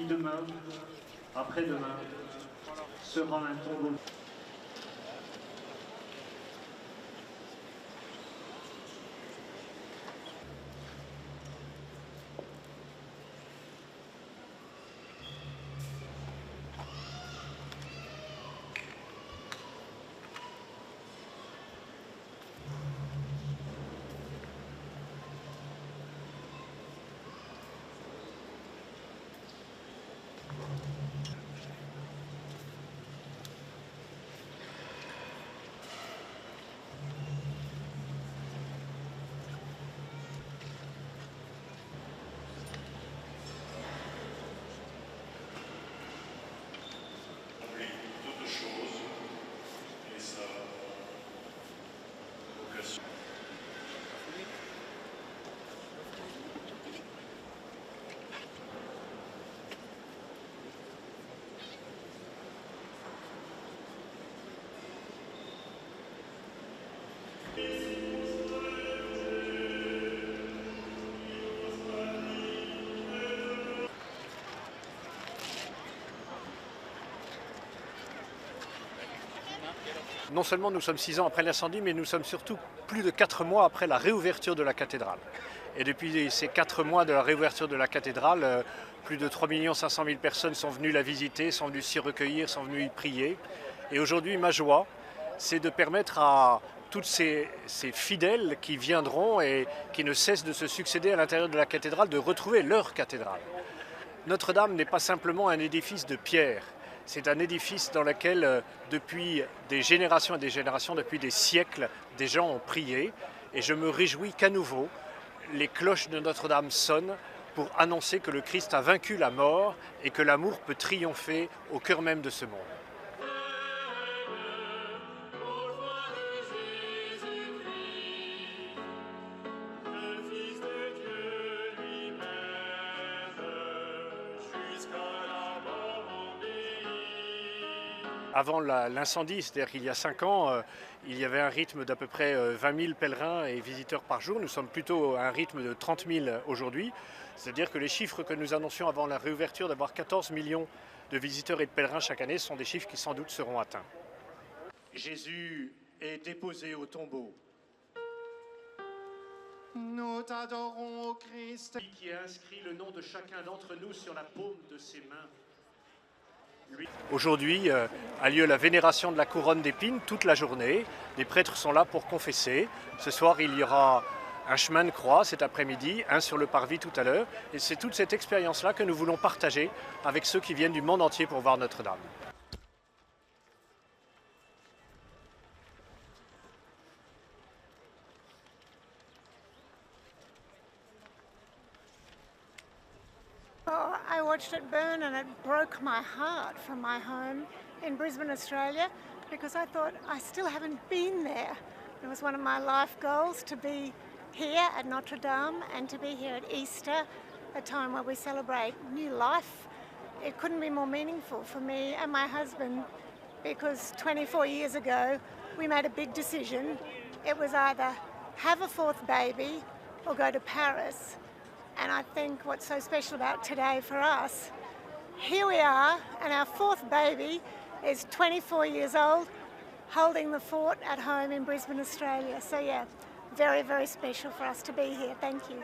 qui demain, après-demain, sera un tombeau. Non seulement nous sommes 6 ans après l'incendie, mais nous sommes surtout plus de 4 mois après la réouverture de la cathédrale. Et depuis ces 4 mois de la réouverture de la cathédrale, plus de 3 500 000 personnes sont venues la visiter, sont venues s'y recueillir, sont venues y prier. Et aujourd'hui, ma joie, c'est de permettre à tous ces fidèles qui viendront et qui ne cessent de se succéder à l'intérieur de la cathédrale de retrouver leur cathédrale. Notre-Dame n'est pas simplement un édifice de pierre. C'est un édifice dans lequel, depuis des générations et des générations, depuis des siècles, des gens ont prié. Et je me réjouis qu'à nouveau, les cloches de Notre-Dame sonnent pour annoncer que le Christ a vaincu la mort et que l'amour peut triompher au cœur même de ce monde. Avant l'incendie, c'est-à-dire qu'il y a 5 ans, il y avait un rythme d'à peu près 20 000 pèlerins et visiteurs par jour. Nous sommes plutôt à un rythme de 30 000 aujourd'hui. C'est-à-dire que les chiffres que nous annoncions avant la réouverture d'avoir 14 millions de visiteurs et de pèlerins chaque année sont des chiffres qui sans doute seront atteints. Jésus est déposé au tombeau. Nous t'adorons, ô Christ, Qui a inscrit le nom de chacun d'entre nous sur la paume de ses mains. Aujourd'hui a lieu la vénération de la couronne d'épines toute la journée. Les prêtres sont là pour confesser. Ce soir, il y aura un chemin de croix cet après-midi, un sur le parvis tout à l'heure. Et c'est toute cette expérience-là que nous voulons partager avec ceux qui viennent du monde entier pour voir Notre-Dame. Oh, I watched it burn and it broke my heart from my home in Brisbane, Australia, because I thought I still haven't been there. It was one of my life goals to be here at Notre Dame and to be here at Easter, a time where we celebrate new life. It couldn't be more meaningful for me and my husband, because 24 years ago we made a big decision. It was either have a 4th baby or go to Paris. And I think what's so special about today for us, here we are, and our 4th baby is 24 years old, holding the fort at home in Brisbane, Australia. So yeah, very, very special for us to be here. Thank you.